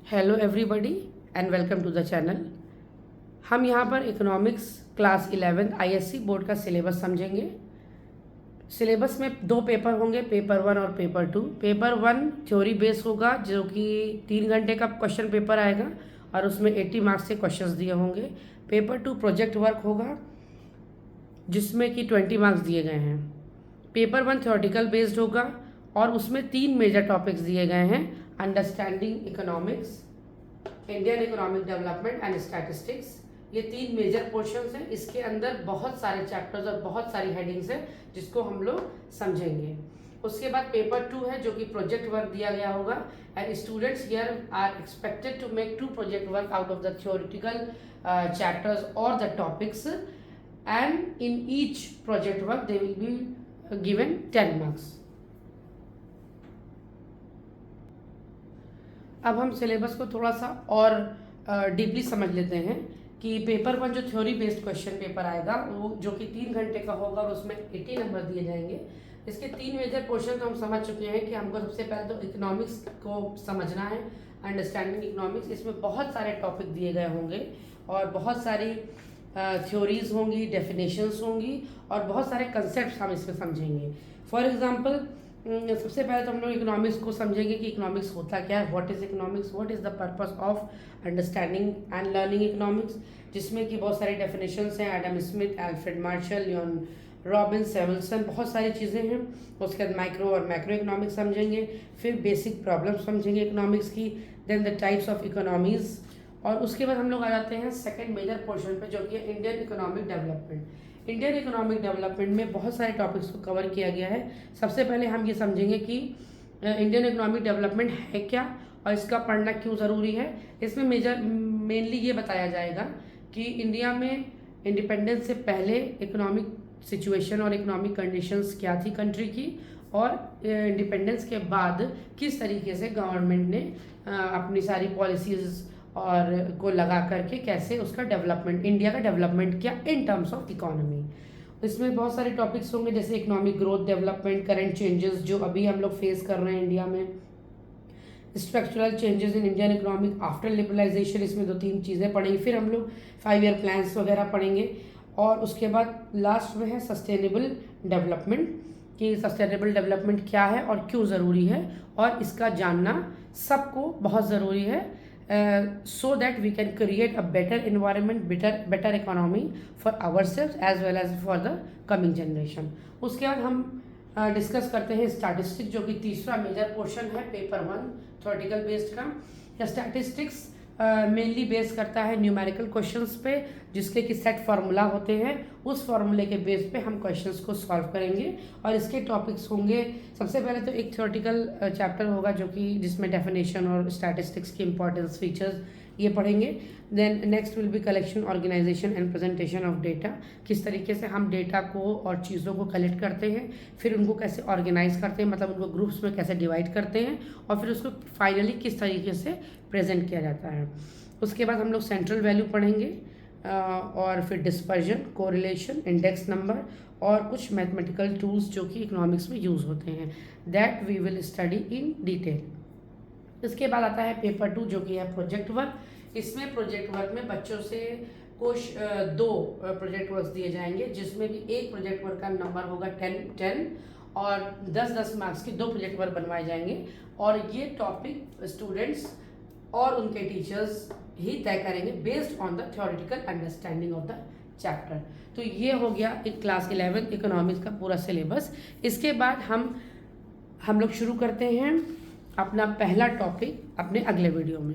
Hello everybody and welcome to the channel. हम यहाँ पर इकोनॉमिक्स क्लास 11 आईएससी बोर्ड का सिलेबस समझेंगे। सिलेबस में दो पेपर होंगे, पेपर 1 और पेपर 2। पेपर 1 थ्योरी बेस होगा जो कि 3 घंटे का क्वेश्चन पेपर आएगा और उसमें 80 मार्क्स के क्वेश्चंस दिए होंगे। पेपर 2 प्रोजेक्ट वर्क होगा जिसमें कि 20 मार्क्स दिए गए हैं। पेपर 1 थ्योरेटिकल बेस्ड होगा और उसमें 3 मेजर टॉपिक्स दिए गए हैं: understanding economics, Indian economic development and statistics. ये 3 मेजर पोर्शंस हैं। इसके अंदर बहुत सारे चैप्टर्स और बहुत सारी हेडिंग्स हैं जिसको हम लोग समझेंगे। उसके बाद पेपर 2 है जो कि प्रोजेक्ट वर्क दिया गया होगा and students here are expected to make 2 project work out of the theoretical chapters और the topics, and in each project work they will be given 10 marks. अब हम सिलेबस को थोड़ा सा और डीपली समझ लेते हैं कि पेपर 1 जो थ्योरी बेस्ड क्वेश्चन पेपर आएगा वो जो कि 3 घंटे का होगा और उसमें 80 नंबर दिए जाएंगे। इसके 3 मेजर पोर्शन तो हम समझ चुके हैं कि हमको सबसे पहले तो इकोनॉमिक्स को समझना है, अंडरस्टैंडिंग इकोनॉमिक्स। इसमें बहुत सारे टॉपिक दिए गए होंगे और बहुत सारी थ्योरीज होंगी, डेफिनेशंस होंगी और बहुत सारे कंसेप्ट हम इसमें समझेंगे। फॉर एग्जांपल सबसे पहले तो हम लोग इकोनॉमिक्स को समझेंगे कि इकोनॉमिक्स होता क्या है, what is economics, what is the purpose of understanding and learning economics, जिसमें कि बहुत सारे डेफिनेशंस हैं: Adam Smith, Alfred Marshall, Lionel Robbins, Samuelson, बहुत सारी चीज़ें हैं। उसके बाद माइक्रो और मैक्रो इकोनॉमिक्स समझेंगे, फिर बेसिक प्रॉब्लम समझेंगे इकोनॉमिक्स की, then the types of economies, और उसके बाद हम लोग आ जाते हैं सेकंड मेजर पोर्शन पे जो कि है Indian economic development. Indian economic development में बहुत सारे टॉपिक्स को कवर किया गया है। सबसे पहले हम ये समझेंगे कि इंडियन इकोनॉमिक डेवलपमेंट है क्या और इसका पढ़ना क्यों ज़रूरी है। इसमें मेनली ये बताया जाएगा कि इंडिया में इंडिपेंडेंस से पहले इकोनॉमिक सिचुएशन और इकोनॉमिक कंडीशंस क्या थी कंट्री की, और इंडिपेंडेंस के बाद किस तरीके से गवर्नमेंट ने अपनी सारी पॉलिसीज़ और को लगा करके कैसे उसका डेवलपमेंट, इंडिया का डेवलपमेंट किया इन टर्म्स ऑफ इकोनॉमी। इसमें बहुत सारे टॉपिक्स होंगे जैसे economic growth, development, current changes जो अभी हम लोग फेस कर रहे हैं इंडिया में, structural changes in Indian economic after liberalisation. इसमें 2-3 चीज़ें पढ़ेंगे। फिर हम लोग 5 ईयर प्लान्स वगैरह पढ़ेंगे और उसके बाद लास्ट में है सस्टेनेबल डेवलपमेंट, कि सस्टेनेबल डेवलपमेंट क्या है और क्यों ज़रूरी है, और इसका जानना सबको बहुत ज़रूरी है so that we can create a better environment, better economy for ourselves as well as for the coming generation. उसके बाद हम डिस्कस करते हैं स्टैटिस्टिक्स जो कि तीसरा मेजर पोर्शन है पेपर 1 थ्योरेटिकल बेस्ड का। स्टैटिस्टिक्स मेनली बेस करता है न्यूमेरिकल क्वेश्चंस पे जिसके कि सेट फार्मूला होते हैं। उस फार्मूले के बेस पे हम क्वेश्चंस को सॉल्व करेंगे और इसके टॉपिक्स होंगे। सबसे पहले तो एक थ्योरेटिकल चैप्टर होगा जो कि जिसमें डेफिनेशन और स्टैटिस्टिक्स की इंपॉर्टेंस, फीचर्स ये पढ़ेंगे। Then next will be collection, organisation and presentation of data, किस तरीके से हम डेटा को और चीज़ों को कलेक्ट करते हैं, फिर उनको कैसे ऑर्गेनाइज करते हैं, मतलब उनको ग्रुप्स में कैसे डिवाइड करते हैं और फिर उसको फाइनली किस तरीके से प्रेजेंट किया जाता है। उसके बाद हम लोग सेंट्रल वैल्यू पढ़ेंगे और फिर डिस्पर्जन, कोरिलेशन, इंडेक्स नंबर और कुछ मैथमेटिकल टूल्स जो कि इकोनॉमिक्स में यूज़ होते हैं, that we will study in detail. इसके बाद आता है पेपर 2 जो कि है प्रोजेक्ट वर्क। इसमें प्रोजेक्ट वर्क में बच्चों से कुछ 2 प्रोजेक्ट वर्क दिए जाएंगे जिसमें भी एक प्रोजेक्ट वर्क का नंबर होगा 10 और 10-10 मार्क्स के 2 प्रोजेक्ट वर्क बनवाए जाएंगे और ये टॉपिक स्टूडेंट्स और उनके टीचर्स ही तय करेंगे based on the theoretical understanding of the chapter. तो ये हो गया एक क्लास 11 इकोनॉमिक्स का पूरा सिलेबस। इसके बाद हम लोग शुरू करते हैं अपना पहला टॉपिक अपने अगले वीडियो में।